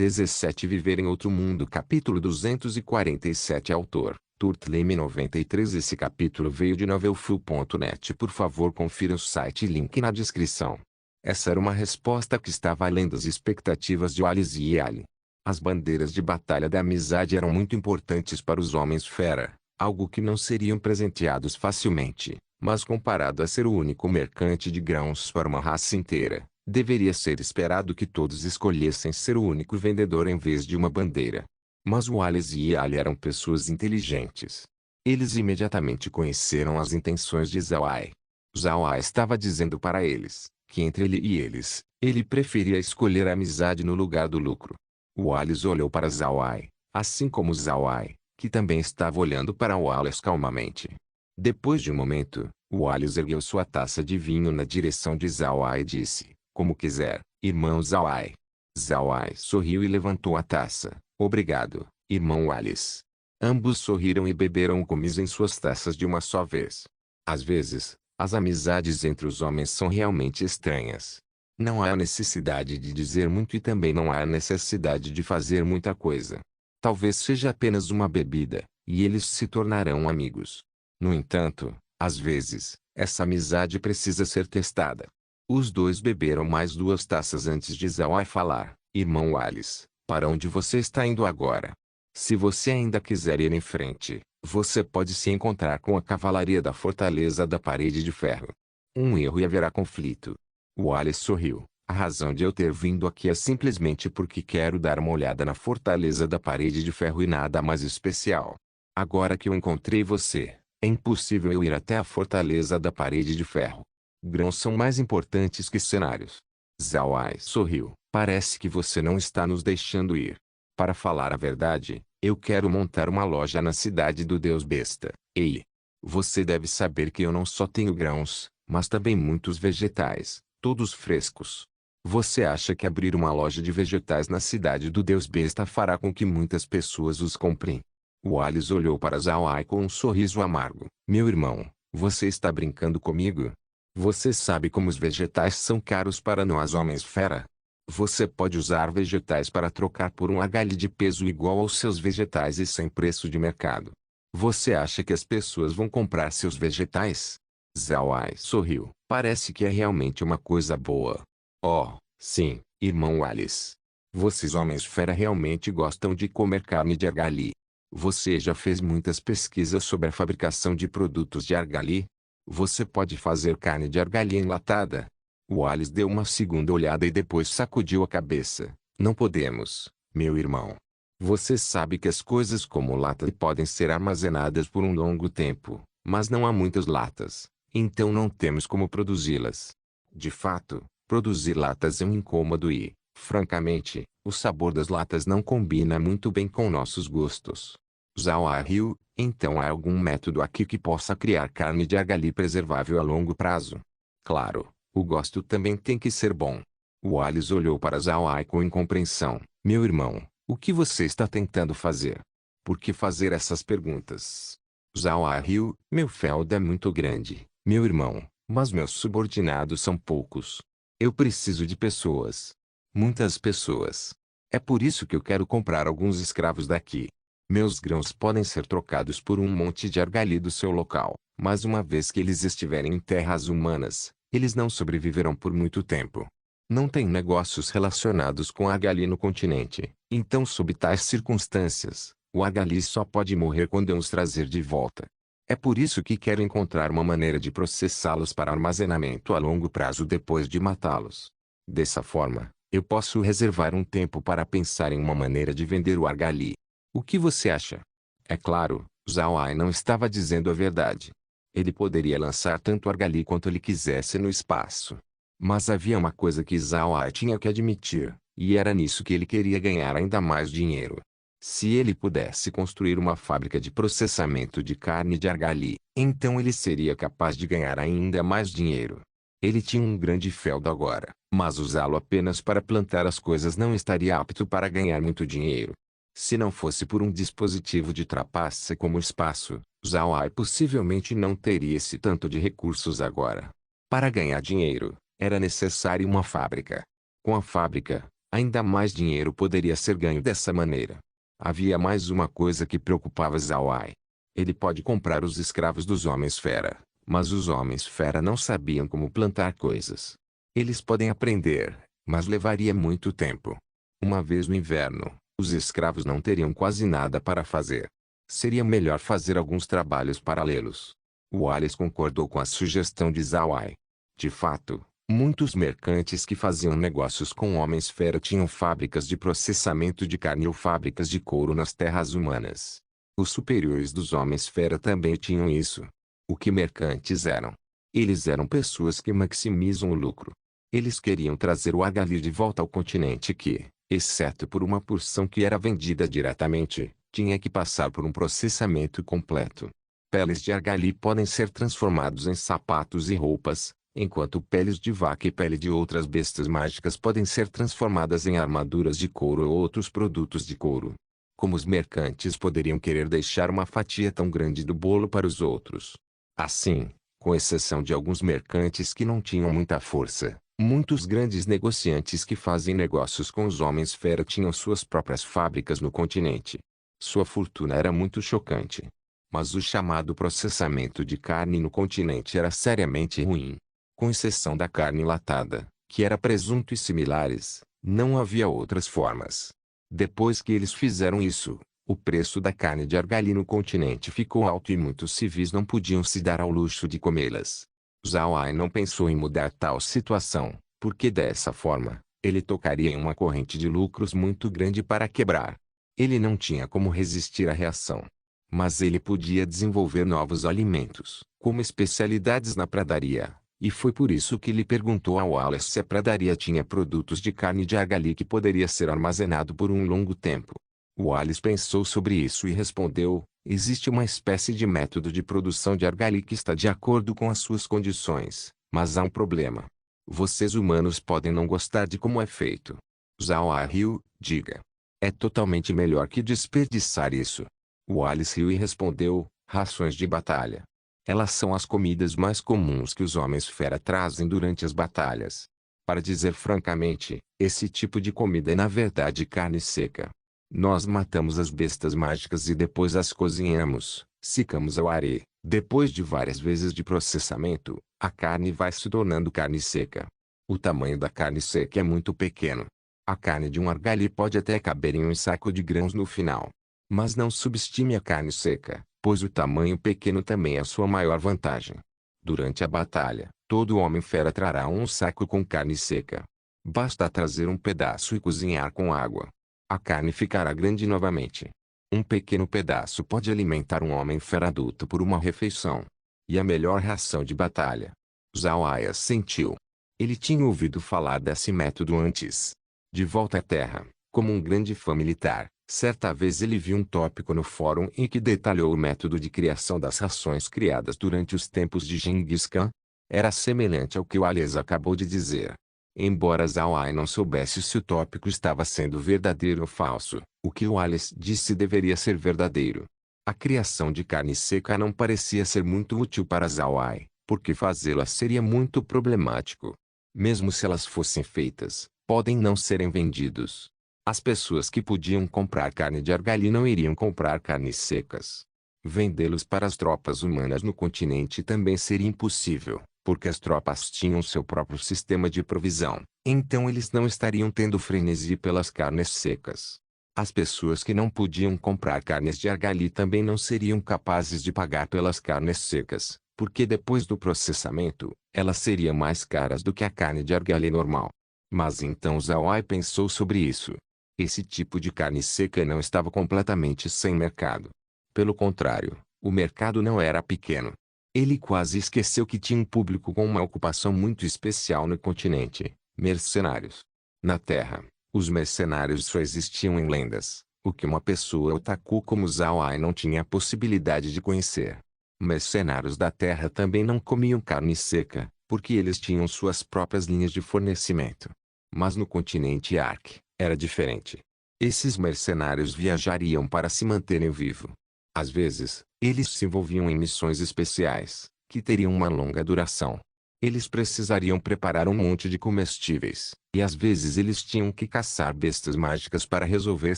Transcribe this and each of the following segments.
17 Viver em Outro Mundo Capítulo 247 Autor, Turtleme 93 Esse capítulo veio de novelfull.net. Por favor confira o site e link na descrição. Essa era uma resposta que estava além das expectativas de Wallace e Ali. As bandeiras de batalha da amizade eram muito importantes para os homens fera, algo que não seriam presenteados facilmente, mas comparado a ser o único mercante de grãos para uma raça inteira, deveria ser esperado que todos escolhessem ser o único vendedor em vez de uma bandeira. Mas Wallace e Ali eram pessoas inteligentes. Eles imediatamente conheceram as intenções de Zawai. Zawai estava dizendo para eles, que entre ele e eles, ele preferia escolher a amizade no lugar do lucro. Wallace olhou para Zawai, assim como Zawai, que também estava olhando para Wallace calmamente. Depois de um momento, Wallace ergueu sua taça de vinho na direção de Zawai e disse, como quiser, irmão Zawai. Zawai sorriu e levantou a taça. Obrigado, irmão Wallace. Ambos sorriram e beberam o comis em suas taças de uma só vez. Às vezes, as amizades entre os homens são realmente estranhas. Não há necessidade de dizer muito e também não há necessidade de fazer muita coisa. Talvez seja apenas uma bebida, e eles se tornarão amigos. No entanto, às vezes, essa amizade precisa ser testada. Os dois beberam mais 2 taças antes de Zawai falar. Irmão Wallace, para onde você está indo agora? Se você ainda quiser ir em frente, você pode se encontrar com a cavalaria da Fortaleza da Parede de Ferro. Um erro e haverá conflito. Wallace sorriu. A razão de eu ter vindo aqui é simplesmente porque quero dar uma olhada na Fortaleza da Parede de Ferro e nada mais especial. Agora que eu encontrei você, é impossível eu ir até a Fortaleza da Parede de Ferro. Grãos são mais importantes que cenários. Zawai sorriu. Parece que você não está nos deixando ir. Para falar a verdade, eu quero montar uma loja na cidade do Deus Besta. Ei! Você deve saber que eu não só tenho grãos, mas também muitos vegetais, todos frescos. Você acha que abrir uma loja de vegetais na cidade do Deus Besta fará com que muitas pessoas os comprem? Wallace olhou para Zawai com um sorriso amargo. Meu irmão, você está brincando comigo? Você sabe como os vegetais são caros para nós homens fera? Você pode usar vegetais para trocar por um HL de peso igual aos seus vegetais e sem preço de mercado. Você acha que as pessoas vão comprar seus vegetais? Zawai sorriu. Parece que é realmente uma coisa boa. Oh, sim, irmão Wallace. Vocês homens fera realmente gostam de comer carne de argali. Você já fez muitas pesquisas sobre a fabricação de produtos de argali? Você pode fazer carne de argali enlatada? Wallace deu uma segunda olhada e depois sacudiu a cabeça. Não podemos, meu irmão. Você sabe que as coisas como lata podem ser armazenadas por um longo tempo, mas não há muitas latas, então não temos como produzi-las. De fato, produzir latas é um incômodo e, francamente, o sabor das latas não combina muito bem com nossos gostos. Zawai riu. Então há algum método aqui que possa criar carne de argali preservável a longo prazo? Claro, o gosto também tem que ser bom. Wallace olhou para Zawai com incompreensão. Meu irmão, o que você está tentando fazer? Por que fazer essas perguntas? Zawai riu. Meu feudo é muito grande, meu irmão, mas meus subordinados são poucos. Eu preciso de pessoas. Muitas pessoas. É por isso que eu quero comprar alguns escravos daqui. Meus grãos podem ser trocados por um monte de argali do seu local, mas uma vez que eles estiverem em terras humanas, eles não sobreviverão por muito tempo. Não tem negócios relacionados com argali no continente, então sob tais circunstâncias, o argali só pode morrer quando eu os trazer de volta. É por isso que quero encontrar uma maneira de processá-los para armazenamento a longo prazo depois de matá-los. Dessa forma, eu posso reservar um tempo para pensar em uma maneira de vender o argali. O que você acha? É claro, Zawai não estava dizendo a verdade. Ele poderia lançar tanto argali quanto ele quisesse no espaço. Mas havia uma coisa que Zawai tinha que admitir, e era nisso que ele queria ganhar ainda mais dinheiro. Se ele pudesse construir uma fábrica de processamento de carne de argali, então ele seria capaz de ganhar ainda mais dinheiro. Ele tinha um grande feudo agora, mas usá-lo apenas para plantar as coisas não estaria apto para ganhar muito dinheiro. Se não fosse por um dispositivo de trapaça como o espaço, Zawai possivelmente não teria esse tanto de recursos agora. Para ganhar dinheiro, era necessário uma fábrica. Com a fábrica, Ainda mais dinheiro poderia ser ganho dessa maneira. Havia mais uma coisa que preocupava Zawai. Ele pode comprar os escravos dos homens-fera, mas os homens-fera não sabiam como plantar coisas. Eles podem aprender, mas levaria muito tempo. Uma vez no inverno, os escravos não teriam quase nada para fazer. Seria melhor fazer alguns trabalhos paralelos. Wallace concordou com a sugestão de Zawai. De fato, muitos mercantes que faziam negócios com homens-fera tinham fábricas de processamento de carne ou fábricas de couro nas terras humanas. Os superiores dos homens-fera também tinham isso. O que mercantes eram? Eles eram pessoas que maximizam o lucro. Eles queriam trazer o argali de volta ao continente que, exceto por uma porção que era vendida diretamente, tinha que passar por um processamento completo. Peles de argali podem ser transformados em sapatos e roupas, enquanto peles de vaca e pele de outras bestas mágicas podem ser transformadas em armaduras de couro ou outros produtos de couro. Como os mercantes poderiam querer deixar uma fatia tão grande do bolo para os outros? Assim, com exceção de alguns mercantes que não tinham muita força, muitos grandes negociantes que fazem negócios com os homens-fera tinham suas próprias fábricas no continente. Sua fortuna era muito chocante. Mas o chamado processamento de carne no continente era seriamente ruim. Com exceção da carne enlatada, que era presunto e similares, não havia outras formas. Depois que eles fizeram isso, o preço da carne de argali no continente ficou alto e muitos civis não podiam se dar ao luxo de comê-las. Zawai não pensou em mudar tal situação, porque dessa forma, ele tocaria em uma corrente de lucros muito grande para quebrar. Ele não tinha como resistir à reação. Mas ele podia desenvolver novos alimentos, como especialidades na pradaria, e foi por isso que ele perguntou ao Wallace se a pradaria tinha produtos de carne de argali que poderia ser armazenado por um longo tempo. Wallace pensou sobre isso e respondeu: existe uma espécie de método de produção de argali que está de acordo com as suas condições, mas há um problema. Vocês humanos podem não gostar de como é feito. Zawai riu, diga. É totalmente melhor que desperdiçar isso. Wallace riu e respondeu: rações de batalha. Elas são as comidas mais comuns que os homens-fera trazem durante as batalhas. Para dizer francamente, esse tipo de comida é na verdade carne seca. Nós matamos as bestas mágicas e depois as cozinhamos, secamos ao areia. Depois de várias vezes de processamento, a carne vai se tornando carne seca. O tamanho da carne seca é muito pequeno. A carne de um argali pode até caber em um saco de grãos no final. Mas não subestime a carne seca, pois o tamanho pequeno também é sua maior vantagem. Durante a batalha, todo homem-fera trará um saco com carne seca. Basta trazer um pedaço e cozinhar com água. A carne ficará grande novamente. Um pequeno pedaço pode alimentar um homem-fera adulto por uma refeição. E a melhor ração de batalha. Zawai assentiu. Ele tinha ouvido falar desse método antes. De volta à Terra, como um grande fã militar, certa vez ele viu um tópico no fórum em que detalhou o método de criação das rações criadas durante os tempos de Genghis Khan. Era semelhante ao que Wallace acabou de dizer. Embora Zawai não soubesse se o tópico estava sendo verdadeiro ou falso, o que Wallace disse deveria ser verdadeiro. A criação de carne seca não parecia ser muito útil para Zawai, porque fazê-la seria muito problemático. Mesmo se elas fossem feitas, podem não serem vendidos. As pessoas que podiam comprar carne de argali não iriam comprar carnes secas. Vendê-los para as tropas humanas no continente também seria impossível, porque as tropas tinham seu próprio sistema de provisão, então eles não estariam tendo frenesi pelas carnes secas. As pessoas que não podiam comprar carnes de argali também não seriam capazes de pagar pelas carnes secas, porque depois do processamento, elas seriam mais caras do que a carne de argali normal. Mas então Zawai pensou sobre isso. Esse tipo de carne seca não estava completamente sem mercado. Pelo contrário, o mercado não era pequeno. Ele quase esqueceu que tinha um público com uma ocupação muito especial no continente: mercenários. Na Terra, os mercenários só existiam em lendas, o que uma pessoa otaku como Zawai não tinha a possibilidade de conhecer. Mercenários da Terra também não comiam carne seca, porque eles tinham suas próprias linhas de fornecimento. Mas no continente Ark, era diferente. Esses mercenários viajariam para se manterem vivos. Às vezes, eles se envolviam em missões especiais, que teriam uma longa duração. Eles precisariam preparar um monte de comestíveis, e às vezes eles tinham que caçar bestas mágicas para resolver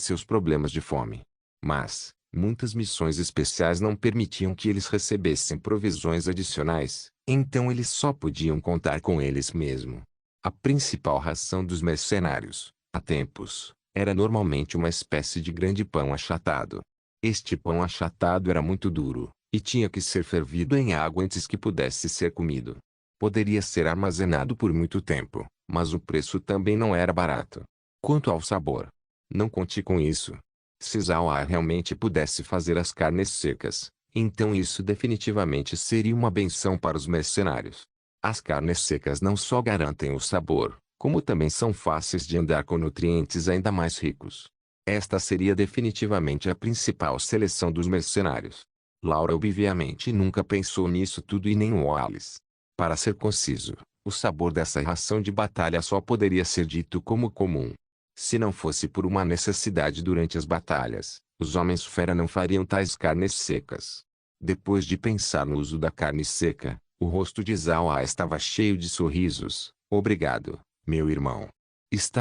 seus problemas de fome. Mas, muitas missões especiais não permitiam que eles recebessem provisões adicionais, então eles só podiam contar com eles mesmo. A principal ração dos mercenários, há tempos, era normalmente uma espécie de grande pão achatado. Este pão achatado era muito duro, e tinha que ser fervido em água antes que pudesse ser comido. Poderia ser armazenado por muito tempo, mas o preço também não era barato. Quanto ao sabor, não conte com isso. Se Zawa realmente pudesse fazer as carnes secas, então isso definitivamente seria uma benção para os mercenários. As carnes secas não só garantem o sabor, como também são fáceis de andar com nutrientes ainda mais ricos. Esta seria definitivamente a principal seleção dos mercenários. Laura obviamente nunca pensou nisso tudo e nem Wallace. Para ser conciso, o sabor dessa ração de batalha só poderia ser dito como comum. Se não fosse por uma necessidade durante as batalhas, os homens-fera não fariam tais carnes secas. Depois de pensar no uso da carne seca, o rosto de Zawa estava cheio de sorrisos. Obrigado, meu irmão.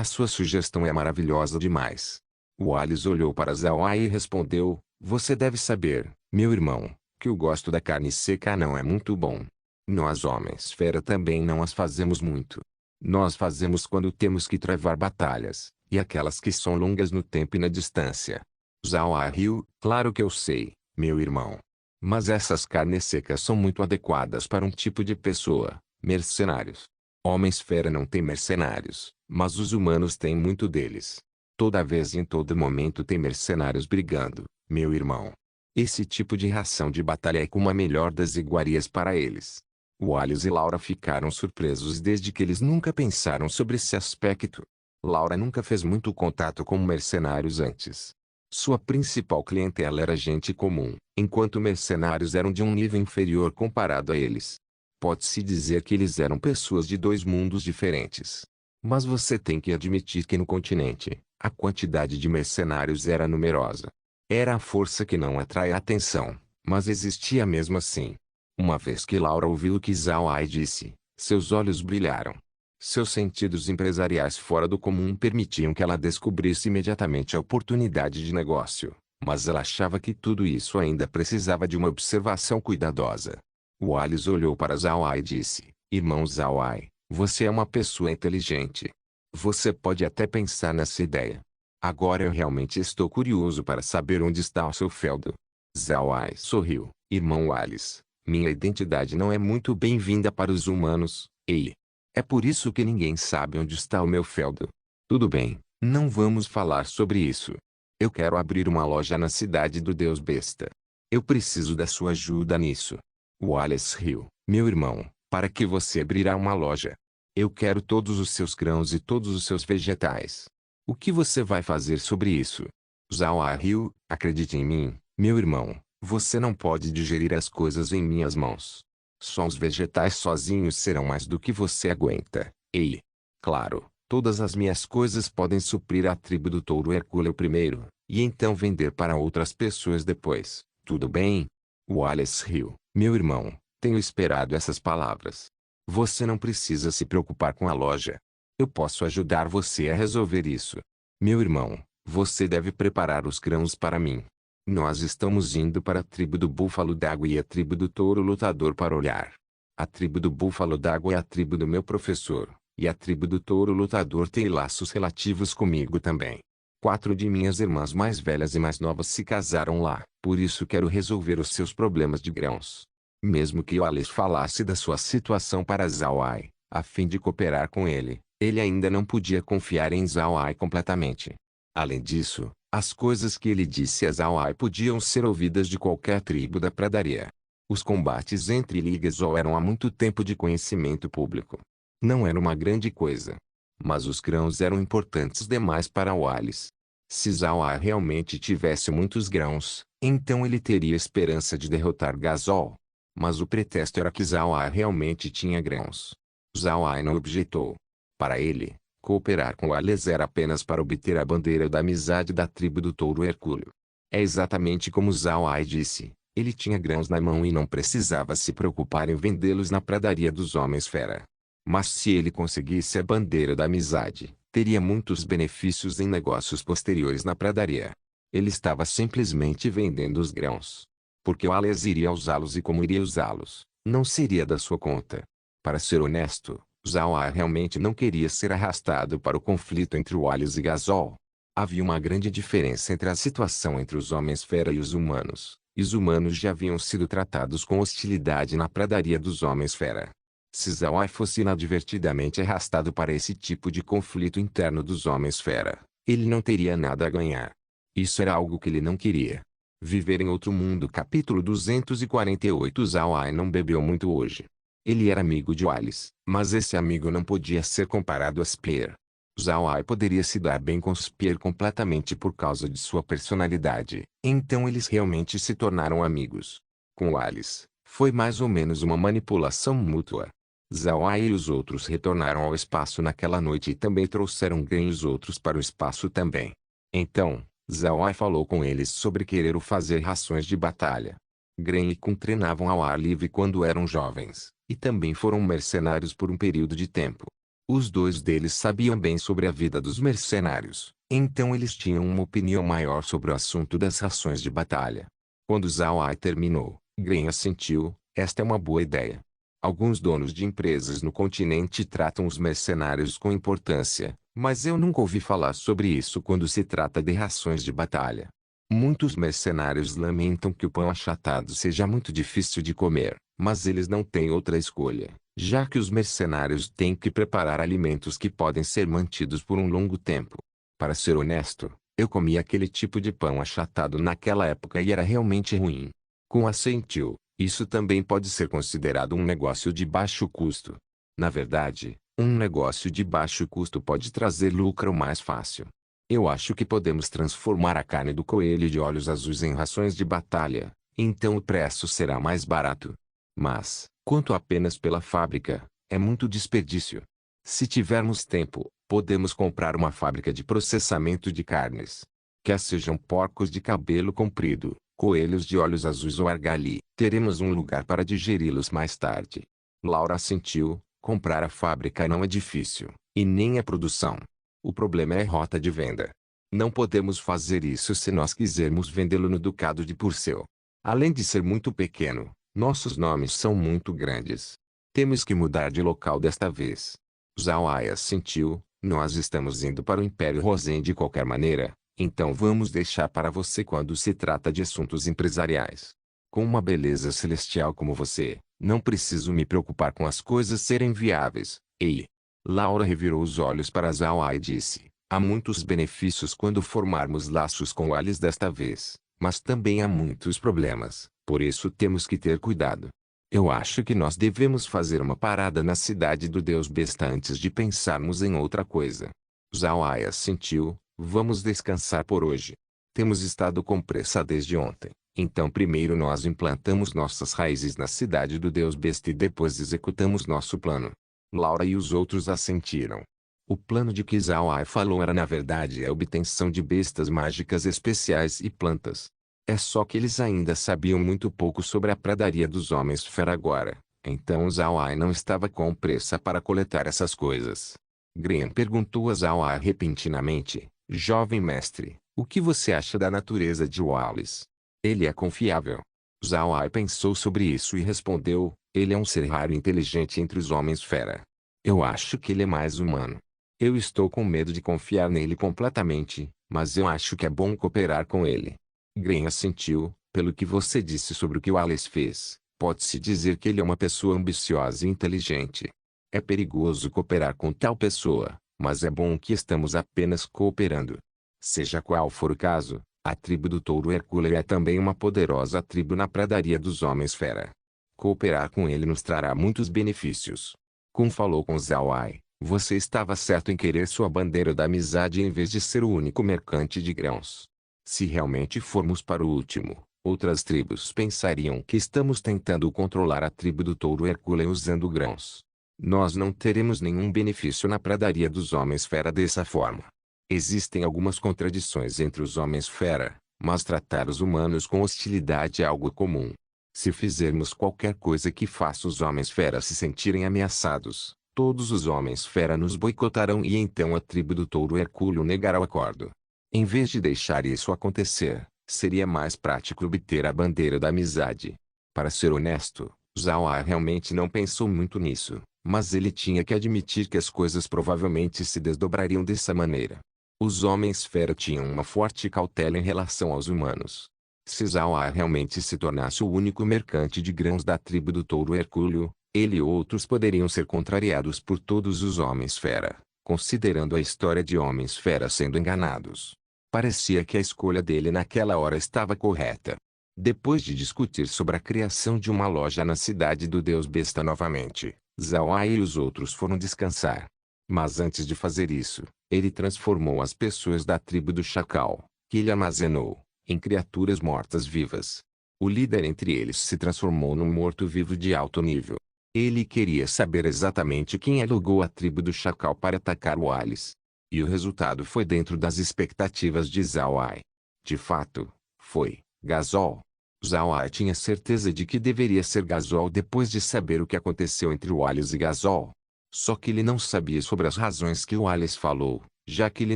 Sua sugestão é maravilhosa demais. Wallace olhou para Zawa e respondeu, você deve saber, meu irmão, que eu gosto da carne seca não é muito bom. Nós homens-fera também não as fazemos muito. Nós fazemos quando temos que travar batalhas, e aquelas que são longas no tempo e na distância. Zawa riu, claro que eu sei, meu irmão. Mas essas carnes secas são muito adequadas para um tipo de pessoa, mercenários. Homens-fera não têm mercenários, mas os humanos têm muito deles. Toda vez e em todo momento tem mercenários brigando, meu irmão. Esse tipo de ração de batalha é como a melhor das iguarias para eles. Wallace e Laura ficaram surpresos desde que eles nunca pensaram sobre esse aspecto. Laura nunca fez muito contato com mercenários antes. Sua principal clientela era gente comum, enquanto mercenários eram de um nível inferior comparado a eles. Pode-se dizer que eles eram pessoas de dois mundos diferentes. Mas você tem que admitir que no continente, a quantidade de mercenários era numerosa. Era a força que não atrai a atenção, mas existia mesmo assim. Uma vez que Laura ouviu o que Zhao Ai disse, seus olhos brilharam. Seus sentidos empresariais fora do comum permitiam que ela descobrisse imediatamente a oportunidade de negócio, mas ela achava que tudo isso ainda precisava de uma observação cuidadosa. Wallace olhou para Zhao Ai e disse, irmão Zhao Ai, você é uma pessoa inteligente. Você pode até pensar nessa ideia. Agora eu realmente estou curioso para saber onde está o seu feudo. Zhao Ai sorriu, irmão Wallace, minha identidade não é muito bem-vinda para os humanos, ei. É por isso que ninguém sabe onde está o meu feudo. Tudo bem, não vamos falar sobre isso. Eu quero abrir uma loja na cidade do Deus Besta. Eu preciso da sua ajuda nisso. Wallace riu, meu irmão, para que você abrirá uma loja? Eu quero todos os seus grãos e todos os seus vegetais. O que você vai fazer sobre isso? Zhao Ai riu, acredite em mim, meu irmão, você não pode digerir as coisas em minhas mãos. Só os vegetais sozinhos serão mais do que você aguenta, ei. Claro, todas as minhas coisas podem suprir a tribo do touro Hercúleo primeiro, e então vender para outras pessoas depois, tudo bem? Wallace riu, meu irmão, tenho esperado essas palavras. Você não precisa se preocupar com a loja. Eu posso ajudar você a resolver isso. Meu irmão, você deve preparar os grãos para mim. Nós estamos indo para a tribo do Búfalo d'Água e a tribo do Touro Lutador para olhar. A tribo do Búfalo d'Água é a tribo do meu professor, e a tribo do Touro Lutador tem laços relativos comigo também. 4 de minhas irmãs mais velhas e mais novas se casaram lá, por isso quero resolver os seus problemas de grãos. Mesmo que Wallace falasse da sua situação para Zhao Ai, a fim de cooperar com ele, ele ainda não podia confiar em Zhao Ai completamente. Além disso, as coisas que ele disse a Zhao Ai podiam ser ouvidas de qualquer tribo da pradaria. Os combates entre ligas eram há muito tempo de conhecimento público. Não era uma grande coisa. Mas os grãos eram importantes demais para Wallace. Se Zhao Ai realmente tivesse muitos grãos, então ele teria esperança de derrotar Gazol. Mas o pretexto era que Zhao Ai realmente tinha grãos. Zhao Ai não objetou. Para ele, cooperar com Wallace era apenas para obter a bandeira da amizade da tribo do touro Hercúleo. É exatamente como Zhao Ai disse, Ele tinha grãos na mão e não precisava se preocupar em vendê-los na pradaria dos homens-fera. Mas se ele conseguisse a bandeira da amizade, teria muitos benefícios em negócios posteriores na pradaria. Ele estava simplesmente vendendo os grãos. Porque Wallace iria usá-los e como iria usá-los, não seria da sua conta. Para ser honesto, Zhao realmente não queria ser arrastado para o conflito entre Wallace e Gasol. Havia uma grande diferença entre a situação entre os homens-fera e os humanos. E os humanos já haviam sido tratados com hostilidade na pradaria dos homens-fera. Se Zhao fosse inadvertidamente arrastado para esse tipo de conflito interno dos homens-fera, ele não teria nada a ganhar. Isso era algo que ele não queria. Viver em outro mundo. Capítulo 248. Zhao não bebeu muito hoje. Ele era amigo de Wallace, mas esse amigo não podia ser comparado a Spear. Zhao poderia se dar bem com Spear completamente por causa de sua personalidade, então eles realmente se tornaram amigos. Com Wallace, foi mais ou menos uma manipulação mútua. Zhao e os outros retornaram ao espaço naquela noite e também trouxeram Gren e os outros para o espaço também. Então, Zhao falou com eles sobre querer fazer rações de batalha. Gren e Kun treinavam ao ar livre quando eram jovens, e também foram mercenários por um período de tempo. Os dois deles sabiam bem sobre a vida dos mercenários, então eles tinham uma opinião maior sobre o assunto das rações de batalha. Quando Zhao terminou, Gren assentiu, esta é uma boa ideia. Alguns donos de empresas no continente tratam os mercenários com importância, mas eu nunca ouvi falar sobre isso quando se trata de rações de batalha. Muitos mercenários lamentam que o pão achatado seja muito difícil de comer, mas eles não têm outra escolha, já que os mercenários têm que preparar alimentos que podem ser mantidos por um longo tempo. Para ser honesto, eu comi aquele tipo de pão achatado naquela época e era realmente ruim. Kun assentiu, isso também pode ser considerado um negócio de baixo custo. Na verdade, um negócio de baixo custo pode trazer lucro mais fácil. Eu acho que podemos transformar a carne do coelho de olhos azuis em rações de batalha, então o preço será mais barato. Mas, quanto apenas pela fábrica, é muito desperdício. Se tivermos tempo, podemos comprar uma fábrica de processamento de carnes. Quer sejam porcos de cabelo comprido, coelhos de olhos azuis ou argali, teremos um lugar para digeri-los mais tarde. Laura assentiu, comprar a fábrica não é difícil, e nem a produção. O problema é a rota de venda. Não podemos fazer isso se nós quisermos vendê-lo no Ducado de Purcell. Além de ser muito pequeno, nossos nomes são muito grandes. Temos que mudar de local desta vez. Zhao assentiu, nós estamos indo para o Império Rosen de qualquer maneira, então vamos deixar para você quando se trata de assuntos empresariais. Com uma beleza celestial como você, não preciso me preocupar com as coisas serem viáveis. Ei! Laura revirou os olhos para Zhao e disse, há muitos benefícios quando formarmos laços com Alice desta vez, mas também há muitos problemas, por isso temos que ter cuidado. Eu acho que nós devemos fazer uma parada na cidade do Deus Besta antes de pensarmos em outra coisa. Zhao assentiu, vamos descansar por hoje. Temos estado com pressa desde ontem, então primeiro nós implantamos nossas raízes na cidade do Deus Besta e depois executamos nosso plano. Laura e os outros assentiram. O plano de que Zhao falou era na verdade a obtenção de bestas mágicas especiais e plantas. É só que eles ainda sabiam muito pouco sobre a pradaria dos homens-fera agora, então Zhao não estava com pressa para coletar essas coisas. Gren perguntou a Zhao repentinamente, jovem mestre, o que você acha da natureza de Wallace? Ele é confiável. Zhao pensou sobre isso e respondeu, ele é um ser raro e inteligente entre os homens-fera. Eu acho que ele é mais humano. Eu estou com medo de confiar nele completamente, mas eu acho que é bom cooperar com ele. Gren assentiu, pelo que você disse sobre o que Wallace fez, pode-se dizer que ele é uma pessoa ambiciosa e inteligente. É perigoso cooperar com tal pessoa, mas é bom que estamos apenas cooperando. Seja qual for o caso, a tribo do Touro Hercule é também uma poderosa tribo na pradaria dos homens-fera. Cooperar com ele nos trará muitos benefícios. Kun falou com Zhao você estava certo em querer sua bandeira da amizade em vez de ser o único mercante de grãos. Se realmente formos para o último, outras tribos pensariam que estamos tentando controlar a tribo do Touro Hercule usando grãos. Nós não teremos nenhum benefício na pradaria dos homens-fera dessa forma. Existem algumas contradições entre os homens-fera, Mas tratar os humanos com hostilidade é algo comum. Se fizermos qualquer coisa que faça os homens-fera se sentirem ameaçados, todos os homens-fera nos boicotarão e então a tribo do touro Hercúleo negará o acordo. Em vez de deixar isso acontecer, seria mais prático obter a bandeira da amizade. Para ser honesto, Zhao Ai realmente não pensou muito nisso, mas ele tinha que admitir que as coisas provavelmente se desdobrariam dessa maneira. Os homens-fera tinham uma forte cautela em relação aos humanos. Se Zhao Ai realmente se tornasse o único mercante de grãos da tribo do touro Hercúleo, ele e outros poderiam ser contrariados por todos os homens-fera, considerando a história de homens-fera sendo enganados. Parecia que a escolha dele naquela hora estava correta. Depois de discutir sobre a criação de uma loja na cidade do Deus Besta novamente, Zhao Ai e os outros foram descansar. Mas antes de fazer isso, ele transformou as pessoas da tribo do Chacal, que ele armazenou, em criaturas mortas-vivas. O líder entre eles se transformou num morto-vivo de alto nível. Ele queria saber exatamente quem alugou a tribo do Chacal para atacar o Alice. E o resultado foi dentro das expectativas de Zhao Ai. De fato, foi Gasol. Zhao Ai tinha certeza de que deveria ser Gasol depois de saber o que aconteceu entre o Alice e Gasol. Só que ele não sabia sobre as razões que o Alice falou, já que ele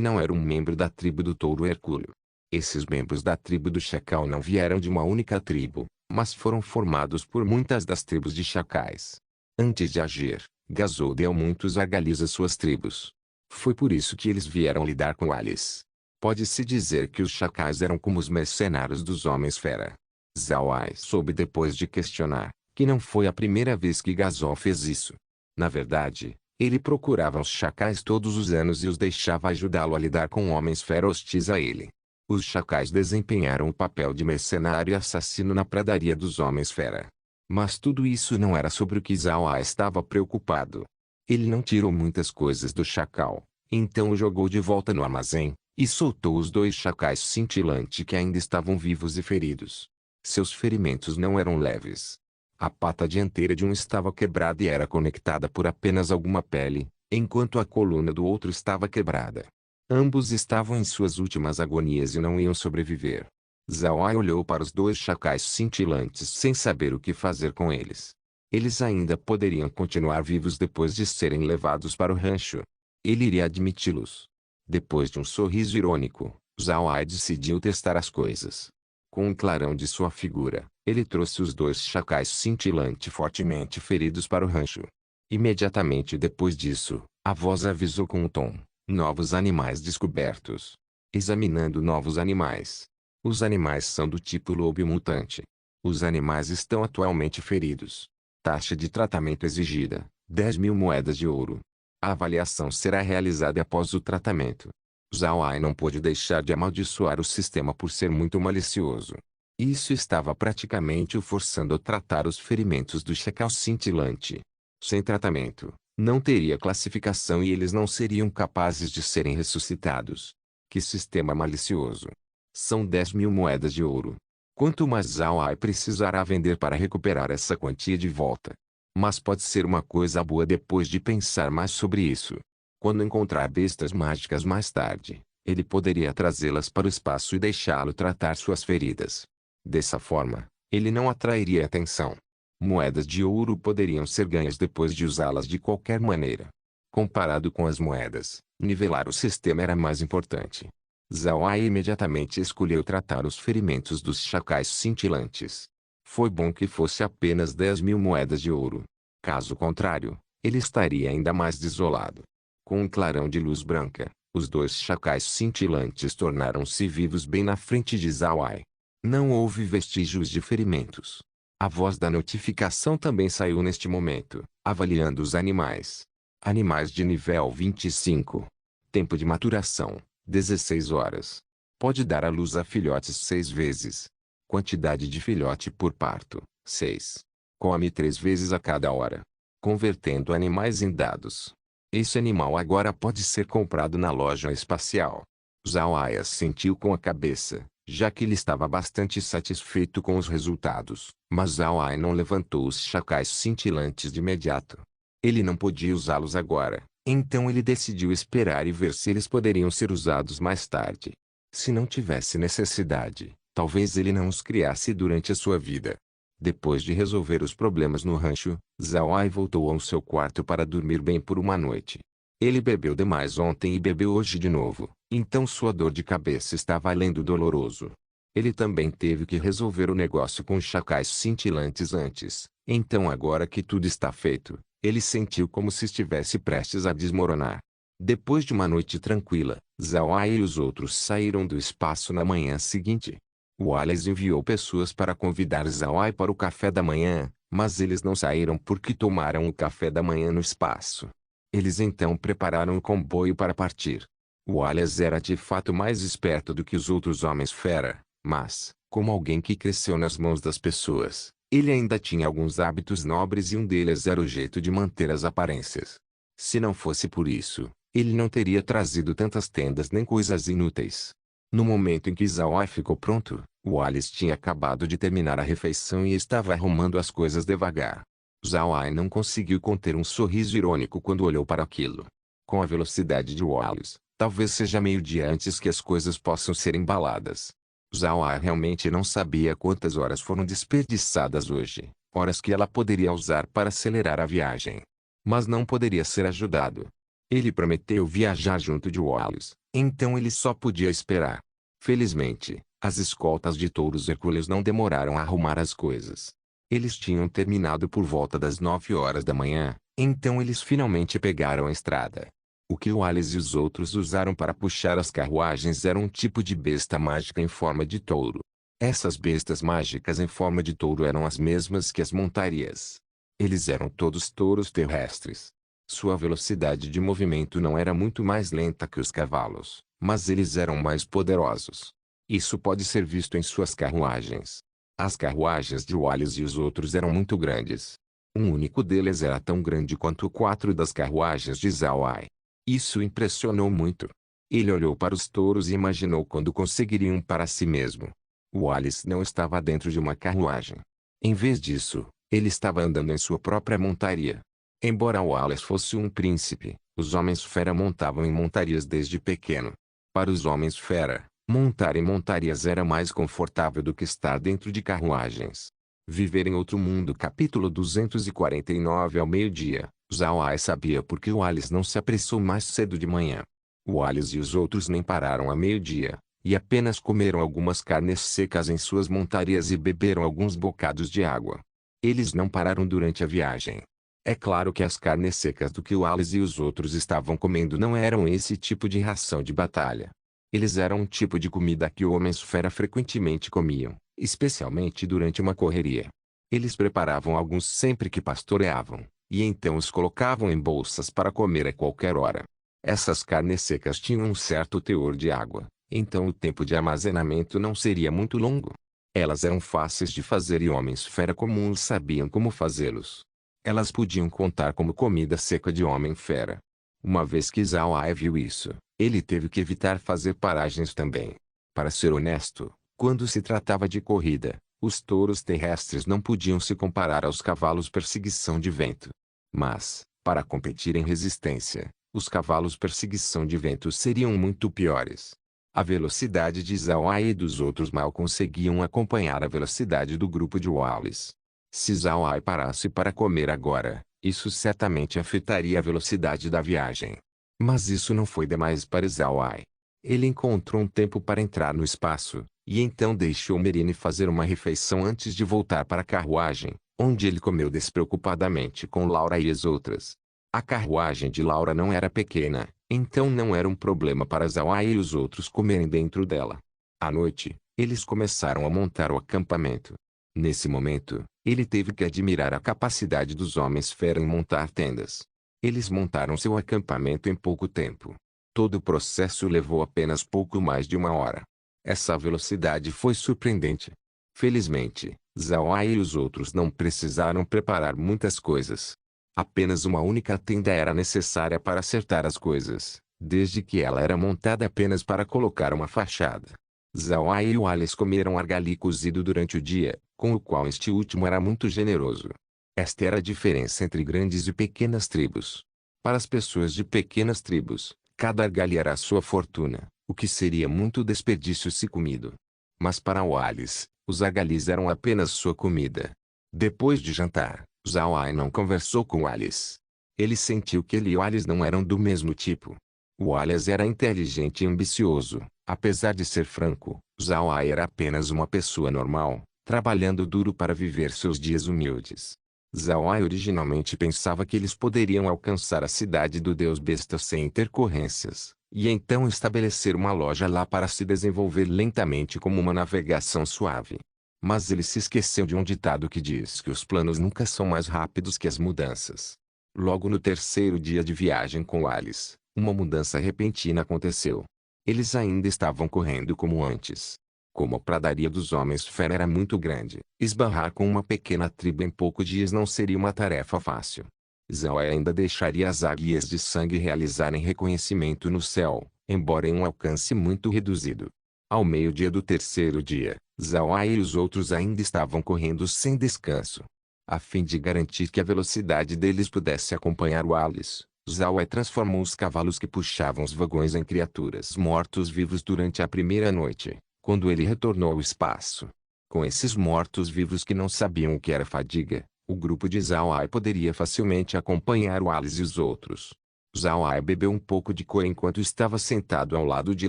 não era um membro da tribo do touro Hercúleo. Esses membros da tribo do Chacal não vieram de uma única tribo, mas foram formados por muitas das tribos de chacais. Antes de agir, Gasol deu muitos argalhos às suas tribos. Foi por isso que eles vieram lidar com Alice. Pode-se dizer que os chacais eram como os mercenários dos homens-fera. Zhao Ai soube depois de questionar, que não foi a primeira vez que Gasol fez isso. Na verdade, ele procurava os chacais todos os anos e os deixava ajudá-lo a lidar com homens-fera hostis a ele. Os chacais desempenharam o papel de mercenário e assassino na pradaria dos homens-fera. Mas tudo isso não era sobre o que Zhao Ai estava preocupado. Ele não tirou muitas coisas do chacal, então o jogou de volta no armazém, e soltou os 2 chacais cintilantes que ainda estavam vivos e feridos. Seus ferimentos não eram leves. A pata dianteira de um estava quebrada e era conectada por apenas alguma pele, enquanto a coluna do outro estava quebrada. Ambos estavam em suas últimas agonias e não iam sobreviver. Zhao Ai olhou para os 2 chacais cintilantes sem saber o que fazer com eles. Eles ainda poderiam continuar vivos depois de serem levados para o rancho. Ele iria admiti-los. Depois de um sorriso irônico, Zhao Ai decidiu testar as coisas. Com um clarão de sua figura, ele trouxe os 2 chacais cintilantes fortemente feridos para o rancho. Imediatamente depois disso, a voz avisou com um tom: novos animais descobertos. Examinando novos animais. Os animais são do tipo lobo mutante. Os animais estão atualmente feridos. Taxa de tratamento exigida: 10.000 moedas de ouro. A avaliação será realizada após o tratamento. Zhao Ai não pôde deixar de amaldiçoar o sistema por ser muito malicioso. Isso estava praticamente o forçando a tratar os ferimentos do chacal cintilante. Sem tratamento, não teria classificação e eles não seriam capazes de serem ressuscitados. Que sistema malicioso! São 10.000 moedas de ouro. Quanto mais Zhao Ai precisará vender para recuperar essa quantia de volta? Mas pode ser uma coisa boa depois de pensar mais sobre isso. Quando encontrar bestas mágicas mais tarde, ele poderia trazê-las para o espaço e deixá-lo tratar suas feridas. Dessa forma, ele não atrairia atenção. Moedas de ouro poderiam ser ganhas depois de usá-las de qualquer maneira. Comparado com as moedas, nivelar o sistema era mais importante. Zhao Ai imediatamente escolheu tratar os ferimentos dos chacais cintilantes. Foi bom que fosse apenas 10.000 moedas de ouro. Caso contrário, ele estaria ainda mais desolado. Com um clarão de luz branca, os 2 chacais cintilantes tornaram-se vivos bem na frente de Zhao Ai. Não houve vestígios de ferimentos. A voz da notificação também saiu neste momento, avaliando os animais. Animais de nível 25. Tempo de maturação: 16 horas. Pode dar à luz a filhotes 6 vezes. Quantidade de filhote por parto: 6. Come 3 vezes a cada hora. Convertendo animais em dados. Esse animal agora pode ser comprado na loja espacial. Zhao Ai assentiu com a cabeça, já que ele estava bastante satisfeito com os resultados. Mas Zhao Ai não levantou os chacais cintilantes de imediato. Ele não podia usá-los agora, então ele decidiu esperar e ver se eles poderiam ser usados mais tarde. Se não tivesse necessidade, talvez ele não os criasse durante a sua vida. Depois de resolver os problemas no rancho, Zhao Ai voltou ao seu quarto para dormir bem por uma noite. Ele bebeu demais ontem e bebeu hoje de novo, então sua dor de cabeça estava além do doloroso. Ele também teve que resolver o negócio com os chacais cintilantes antes, então agora que tudo está feito, ele sentiu como se estivesse prestes a desmoronar. Depois de uma noite tranquila, Zhao Ai e os outros saíram do espaço na manhã seguinte. Wallace enviou pessoas para convidar Zhao Ai para o café da manhã, mas eles não saíram porque tomaram o café da manhã no espaço. Eles então prepararam o comboio para partir. Wallace era de fato mais esperto do que os outros homens fera, mas, como alguém que cresceu nas mãos das pessoas, ele ainda tinha alguns hábitos nobres e um deles era o jeito de manter as aparências. Se não fosse por isso, ele não teria trazido tantas tendas nem coisas inúteis. No momento em que Zhao Ai ficou pronto, Wallace tinha acabado de terminar a refeição e estava arrumando as coisas devagar. Zhao Ai não conseguiu conter um sorriso irônico quando olhou para aquilo. Com a velocidade de Wallace, talvez seja meio-dia antes que as coisas possam ser embaladas. Zhao Ai realmente não sabia quantas horas foram desperdiçadas hoje, horas que ela poderia usar para acelerar a viagem. Mas não poderia ser ajudado. Ele prometeu viajar junto de Wallace, então ele só podia esperar. Felizmente, as escoltas de touros hercúleos não demoraram a arrumar as coisas. Eles tinham terminado por volta das 9 horas da manhã, então eles finalmente pegaram a estrada. O que Wallace e os outros usaram para puxar as carruagens era um tipo de besta mágica em forma de touro. Essas bestas mágicas em forma de touro eram as mesmas que as montarias. Eles eram todos touros terrestres. Sua velocidade de movimento não era muito mais lenta que os cavalos, mas eles eram mais poderosos. Isso pode ser visto em suas carruagens. As carruagens de Wallace e os outros eram muito grandes. Um único deles era tão grande quanto 4 das carruagens de Zhao Ai. Isso impressionou muito. Ele olhou para os touros e imaginou quando conseguiriam um para si mesmo. Wallace não estava dentro de uma carruagem. Em vez disso, ele estava andando em sua própria montaria. Embora Wallace fosse um príncipe, os homens fera montavam em montarias desde pequeno. Para os homens fera, montar em montarias era mais confortável do que estar dentro de carruagens. Viver em Outro Mundo capítulo 249 ao meio-dia. Zhao Ai sabia porque Wallace não se apressou mais cedo de manhã. Wallace e os outros nem pararam a meio-dia, e apenas comeram algumas carnes secas em suas montarias e beberam alguns bocados de água. Eles não pararam durante a viagem. É claro que as carnes secas do que Wallace e os outros estavam comendo não eram esse tipo de ração de batalha. Eles eram um tipo de comida que homens fera frequentemente comiam, especialmente durante uma correria. Eles preparavam alguns sempre que pastoreavam, e então os colocavam em bolsas para comer a qualquer hora. Essas carnes secas tinham um certo teor de água, então o tempo de armazenamento não seria muito longo. Elas eram fáceis de fazer e homens fera comuns sabiam como fazê-los. Elas podiam contar como comida seca de homem fera. Uma vez que Zhao Ai viu isso, ele teve que evitar fazer paragens também. Para ser honesto, quando se tratava de corrida, os touros terrestres não podiam se comparar aos cavalos perseguição de vento. Mas, para competir em resistência, os cavalos perseguição de vento seriam muito piores. A velocidade de Zhao Ai e dos outros mal conseguiam acompanhar a velocidade do grupo de Wallace. Se Zhao Ai parasse para comer agora, isso certamente afetaria a velocidade da viagem. Mas isso não foi demais para Zhao Ai. Ele encontrou um tempo para entrar no espaço, e então deixou Merine fazer uma refeição antes de voltar para a carruagem, onde ele comeu despreocupadamente com Laura e as outras. A carruagem de Laura não era pequena, então não era um problema para Zhao Ai e os outros comerem dentro dela. À noite, eles começaram a montar o acampamento. Nesse momento, ele teve que admirar a capacidade dos homens fera em montar tendas. Eles montaram seu acampamento em pouco tempo. Todo o processo levou apenas pouco mais de uma hora. Essa velocidade foi surpreendente. Felizmente, Zhao Ai e os outros não precisaram preparar muitas coisas. Apenas uma única tenda era necessária para acertar as coisas, desde que ela era montada apenas para colocar uma fachada. Zhao Ai e Wallace comeram argali cozido durante o dia, com o qual este último era muito generoso. Esta era a diferença entre grandes e pequenas tribos. Para as pessoas de pequenas tribos, cada argali era a sua fortuna, o que seria muito desperdício se comido. Mas para Wallace, os argalis eram apenas sua comida. Depois de jantar, Zhao não conversou com Wallace. Ele sentiu que ele e Wallace não eram do mesmo tipo. Wallace era inteligente e ambicioso, apesar de ser franco. Zhao era apenas uma pessoa normal, trabalhando duro para viver seus dias humildes. Zhao originalmente pensava que eles poderiam alcançar a cidade do Deus Besta sem intercorrências, e então estabelecer uma loja lá para se desenvolver lentamente como uma navegação suave. Mas ele se esqueceu de um ditado que diz que os planos nunca são mais rápidos que as mudanças. Logo no terceiro dia de viagem com Alice, uma mudança repentina aconteceu. Eles ainda estavam correndo como antes. Como a pradaria dos homens fera era muito grande, esbarrar com uma pequena tribo em poucos dias não seria uma tarefa fácil. Zhao ainda deixaria as águias de sangue realizarem reconhecimento no céu, embora em um alcance muito reduzido. Ao meio-dia do terceiro dia, Zhao e os outros ainda estavam correndo sem descanso. A fim de garantir que a velocidade deles pudesse acompanhar Wallace, Zhao transformou os cavalos que puxavam os vagões em criaturas mortos-vivos durante a primeira noite, quando ele retornou ao espaço. Com esses mortos-vivos que não sabiam o que era fadiga, o grupo de Zhao poderia facilmente acompanhar Wallace e os outros. Zhao bebeu um pouco de cor enquanto estava sentado ao lado de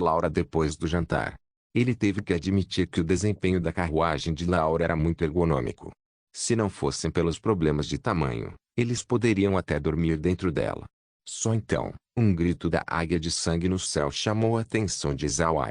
Laura depois do jantar. Ele teve que admitir que o desempenho da carruagem de Laura era muito ergonômico. Se não fossem pelos problemas de tamanho, eles poderiam até dormir dentro dela. Só então, um grito da águia de sangue no céu chamou a atenção de Zhao.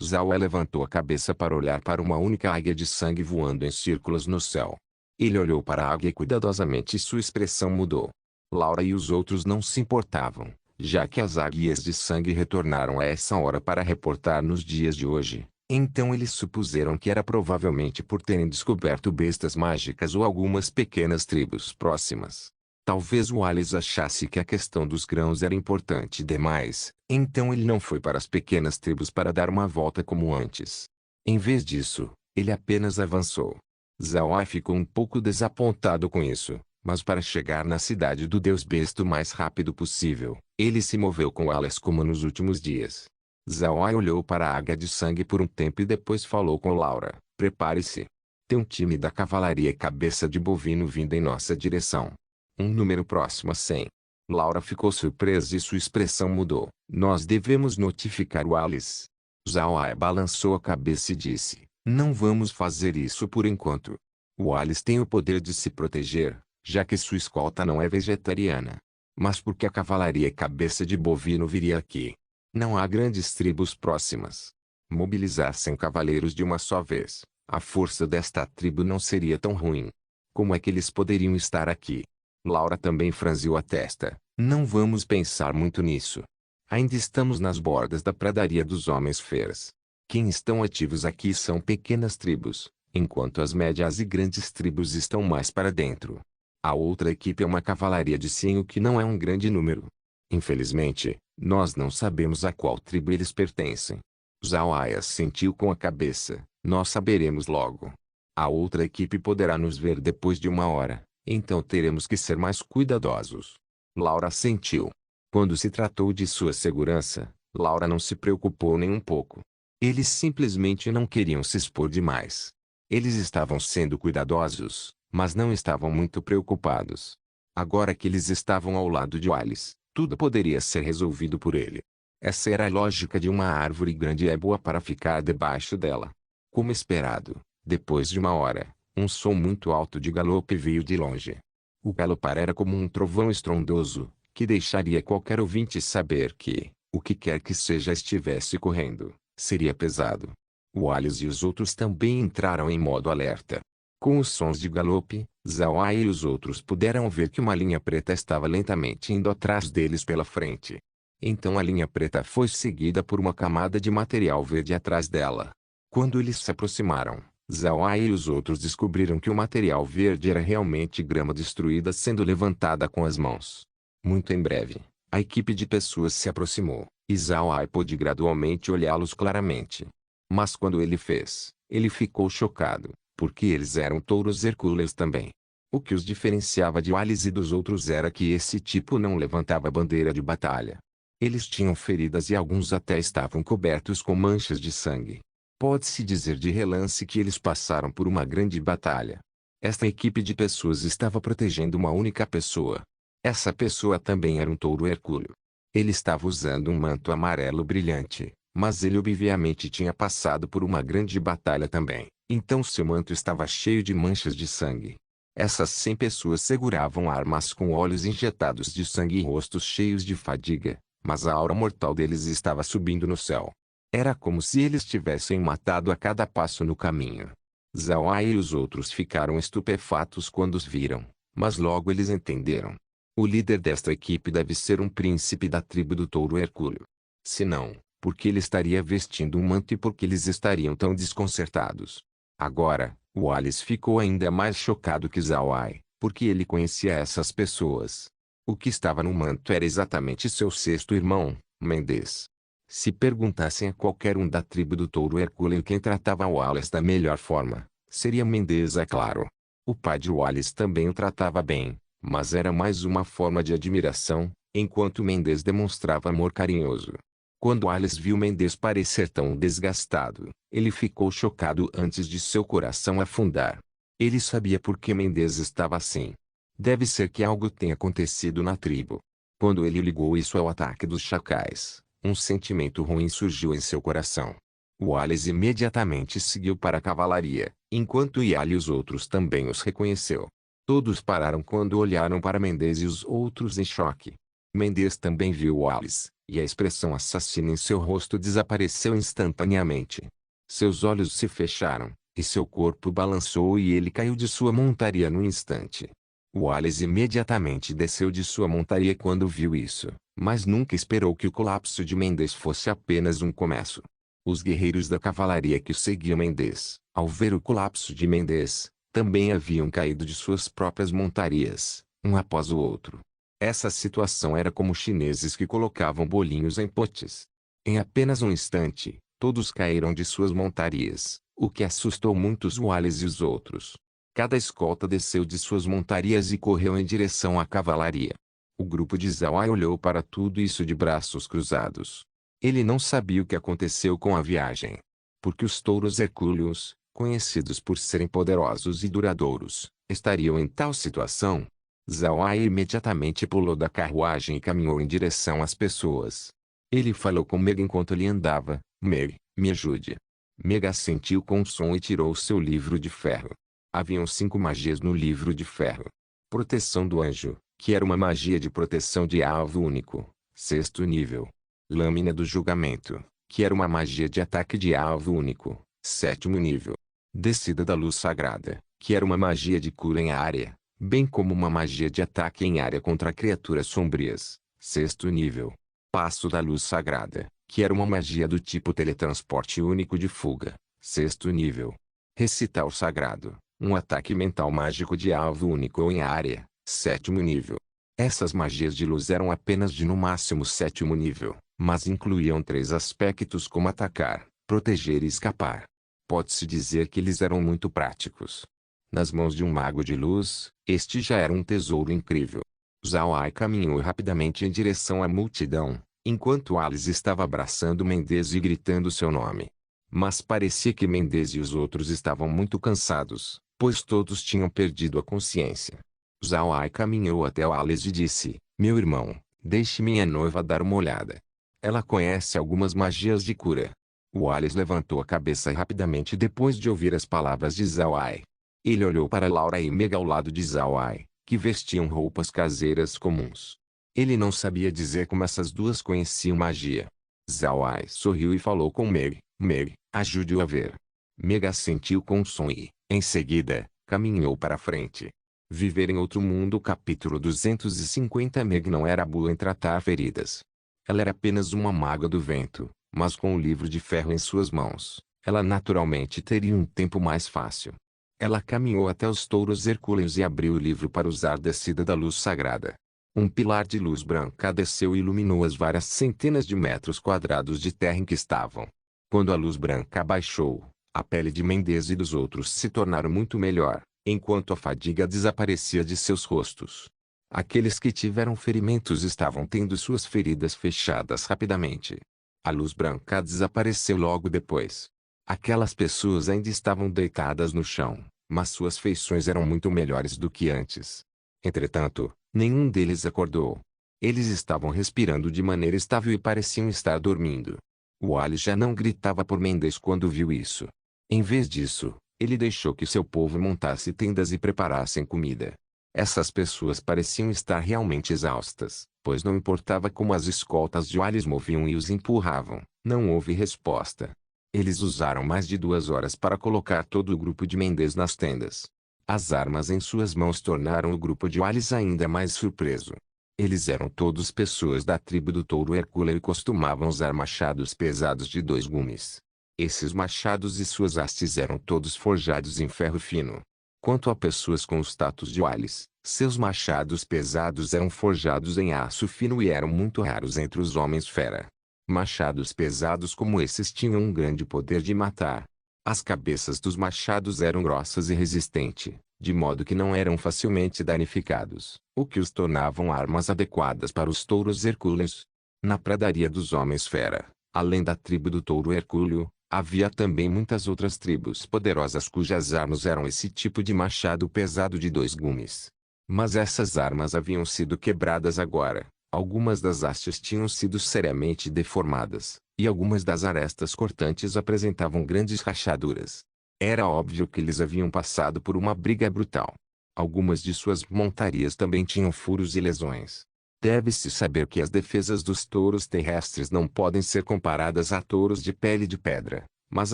Zhao levantou a cabeça para olhar para uma única águia de sangue voando em círculos no céu. Ele olhou para a águia cuidadosamente e sua expressão mudou. Laura e os outros não se importavam, já que as águias de sangue retornaram a essa hora para reportar nos dias de hoje. Então eles supuseram que era provavelmente por terem descoberto bestas mágicas ou algumas pequenas tribos próximas. Talvez Wallace achasse que a questão dos grãos era importante demais, então ele não foi para as pequenas tribos para dar uma volta como antes. Em vez disso, ele apenas avançou. Zhao ficou um pouco desapontado com isso, mas para chegar na cidade do Deus Besta o mais rápido possível, ele se moveu com Wallace como nos últimos dias. Zhao olhou para a águia de sangue por um tempo e depois falou com Laura: "Prepare-se. Tem um time da cavalaria cabeça de bovino vindo em nossa direção. Um número próximo a 100. Laura ficou surpresa e sua expressão mudou. "Nós devemos notificar Wallace." Zhao balançou a cabeça e disse: "Não vamos fazer isso por enquanto. Wallace tem o poder de se proteger, já que sua escolta não é vegetariana. Mas por que a cavalaria cabeça de bovino viria aqui? Não há grandes tribos próximas. Mobilizar 100 cavaleiros de uma só vez, a força desta tribo não seria tão ruim. Como é que eles poderiam estar aqui?" Laura também franziu a testa. "Não vamos pensar muito nisso. Ainda estamos nas bordas da pradaria dos homens feras. Quem estão ativos aqui são pequenas tribos, enquanto as médias e grandes tribos estão mais para dentro. A outra equipe é uma cavalaria de 100, o que não é um grande número. Infelizmente, nós não sabemos a qual tribo eles pertencem." Zhao assentiu com a cabeça. "Nós saberemos logo. A outra equipe poderá nos ver depois de uma hora. Então teremos que ser mais cuidadosos." Laura assentiu. Quando se tratou de sua segurança, Laura não se preocupou nem um pouco. Eles simplesmente não queriam se expor demais. Eles estavam sendo cuidadosos, mas não estavam muito preocupados. Agora que eles estavam ao lado de Wallace, tudo poderia ser resolvido por ele. Essa era a lógica de uma árvore grande e é boa para ficar debaixo dela. Como esperado, depois de uma hora, um som muito alto de galope veio de longe. O galopar era como um trovão estrondoso, que deixaria qualquer ouvinte saber que, o que quer que seja estivesse correndo, seria pesado. Wallace e os outros também entraram em modo alerta. Com os sons de galope, Zhao e os outros puderam ver que uma linha preta estava lentamente indo atrás deles pela frente. Então a linha preta foi seguida por uma camada de material verde atrás dela. Quando eles se aproximaram, Zhao e os outros descobriram que o material verde era realmente grama destruída sendo levantada com as mãos. Muito em breve, a equipe de pessoas se aproximou, e Zhao pôde gradualmente olhá-los claramente. Mas quando ele fez, ele ficou chocado, porque eles eram touros hercúleos também. O que os diferenciava de Wallace e dos outros era que esse tipo não levantava bandeira de batalha. Eles tinham feridas e alguns até estavam cobertos com manchas de sangue. Pode-se dizer de relance que eles passaram por uma grande batalha. Esta equipe de pessoas estava protegendo uma única pessoa. Essa pessoa também era um touro hercúleo. Ele estava usando um manto amarelo brilhante, mas ele obviamente tinha passado por uma grande batalha também, então seu manto estava cheio de manchas de sangue. Essas 100 pessoas seguravam armas com olhos injetados de sangue e rostos cheios de fadiga, mas a aura mortal deles estava subindo no céu. Era como se eles tivessem matado a cada passo no caminho. Zhao Ai e os outros ficaram estupefatos quando os viram, mas logo eles entenderam. O líder desta equipe deve ser um príncipe da tribo do touro hercúleo. Se não, por que ele estaria vestindo um manto e por que eles estariam tão desconcertados? Agora, Wallace ficou ainda mais chocado que Zhao Ai, porque ele conhecia essas pessoas. O que estava no manto era exatamente seu sexto irmão, Mendes. Se perguntassem a qualquer um da tribo do touro hercúleo quem tratava Wallace da melhor forma, seria Mendes, é claro. O pai de Wallace também o tratava bem, mas era mais uma forma de admiração, enquanto Mendes demonstrava amor carinhoso. Quando Wallace viu Mendes parecer tão desgastado, ele ficou chocado antes de seu coração afundar. Ele sabia por que Mendes estava assim. Deve ser que algo tenha acontecido na tribo. Quando ele ligou isso ao ataque dos chacais, um sentimento ruim surgiu em seu coração. Wallace imediatamente seguiu para a cavalaria, enquanto Yali e os outros também os reconheceu. Todos pararam quando olharam para Mendes e os outros em choque. Mendes também viu Wallace, e a expressão assassina em seu rosto desapareceu instantaneamente. Seus olhos se fecharam, e seu corpo balançou e ele caiu de sua montaria no instante. Wallace imediatamente desceu de sua montaria quando viu isso, mas nunca esperou que o colapso de Mendes fosse apenas um começo. Os guerreiros da cavalaria que seguiam Mendes, ao ver o colapso de Mendes, também haviam caído de suas próprias montarias, um após o outro. Essa situação era como chineses que colocavam bolinhos em potes. Em apenas um instante, todos caíram de suas montarias, o que assustou muitos Wallace e os outros. Cada escolta desceu de suas montarias e correu em direção à cavalaria. O grupo de Zhao Ai olhou para tudo isso de braços cruzados. Ele não sabia o que aconteceu com a viagem. Porque os touros hercúleos, conhecidos por serem poderosos e duradouros, estariam em tal situação? Zhao Ai imediatamente pulou da carruagem e caminhou em direção às pessoas. Ele falou com Meg enquanto ele andava. Meg, me ajude. Meg assentiu com um som e tirou seu livro de ferro. Haviam 5 magias no livro de ferro. Proteção do anjo, que era uma magia de proteção de alvo único, 6º nível. Lâmina do julgamento, que era uma magia de ataque de alvo único, 7º nível. Descida da luz sagrada, que era uma magia de cura em área, bem como uma magia de ataque em área contra criaturas sombrias, 6º nível. Passo da luz sagrada, que era uma magia do tipo teletransporte único de fuga, 6º nível. Recital sagrado, um ataque mental mágico de alvo único ou em área, 7º nível. Essas magias de luz eram apenas de no máximo 7º nível, mas incluíam 3 aspectos como atacar, proteger e escapar. Pode-se dizer que eles eram muito práticos. Nas mãos de um mago de luz, este já era um tesouro incrível. Zhao Ai caminhou rapidamente em direção à multidão, enquanto Alice estava abraçando Mendes e gritando seu nome. Mas parecia que Mendes e os outros estavam muito cansados, pois todos tinham perdido a consciência. Zhao Ai caminhou até Alice e disse, meu irmão, deixe minha noiva dar uma olhada. Ela conhece algumas magias de cura. Wallace levantou a cabeça rapidamente depois de ouvir as palavras de Zhao Ai. Ele olhou para Laura e Meg ao lado de Zhao Ai, que vestiam roupas caseiras comuns. Ele não sabia dizer como essas duas conheciam magia. Zhao Ai sorriu e falou com Meg, Meg, ajude-o a ver. Meg assentiu com um som e, em seguida, caminhou para a frente. Viver em Outro Mundo capítulo 250. Meg não era boa em tratar feridas. Ela era apenas uma maga do vento, mas com o livro de ferro em suas mãos, ela naturalmente teria um tempo mais fácil. Ela caminhou até os touros hercúleos e abriu o livro para usar descida da luz sagrada. Um pilar de luz branca desceu e iluminou as várias centenas de metros quadrados de terra em que estavam. Quando a luz branca baixou, a pele de Mendes e dos outros se tornaram muito melhor, enquanto a fadiga desaparecia de seus rostos. Aqueles que tiveram ferimentos estavam tendo suas feridas fechadas rapidamente. A luz branca desapareceu logo depois. Aquelas pessoas ainda estavam deitadas no chão, mas suas feições eram muito melhores do que antes. Entretanto, nenhum deles acordou. Eles estavam respirando de maneira estável e pareciam estar dormindo. Wally já não gritava por Mendes quando viu isso. Em vez disso, ele deixou que seu povo montasse tendas e preparassem comida. Essas pessoas pareciam estar realmente exaustas, pois não importava como as escoltas de Wally moviam e os empurravam, não houve resposta. Eles usaram mais de 2 horas para colocar todo o grupo de Mendes nas tendas. As armas em suas mãos tornaram o grupo de Wally ainda mais surpreso. Eles eram todos pessoas da tribo do touro Hercúleo e costumavam usar machados pesados de 2 gumes. Esses machados e suas hastes eram todos forjados em ferro fino. Quanto a pessoas com o status de Walis, seus machados pesados eram forjados em aço fino e eram muito raros entre os homens-fera. Machados pesados como esses tinham um grande poder de matar. As cabeças dos machados eram grossas e resistentes, de modo que não eram facilmente danificados, o que os tornavam armas adequadas para os touros hercúleos. Na pradaria dos homens-fera, além da tribo do touro hercúleo, havia também muitas outras tribos poderosas cujas armas eram esse tipo de machado pesado de 2 gumes. Mas essas armas haviam sido quebradas agora. Algumas das hastes tinham sido seriamente deformadas, e algumas das arestas cortantes apresentavam grandes rachaduras. Era óbvio que eles haviam passado por uma briga brutal. Algumas de suas montarias também tinham furos e lesões. Deve-se saber que as defesas dos touros terrestres não podem ser comparadas a touros de pele de pedra, mas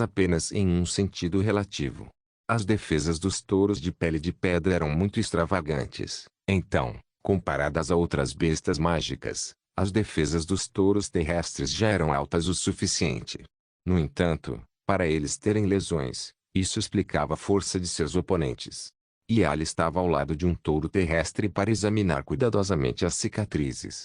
apenas em um sentido relativo. As defesas dos touros de pele de pedra eram muito extravagantes. Então, comparadas a outras bestas mágicas, as defesas dos touros terrestres já eram altas o suficiente. No entanto, para eles terem lesões, isso explicava a força de seus oponentes. E Ali estava ao lado de um touro terrestre para examinar cuidadosamente as cicatrizes.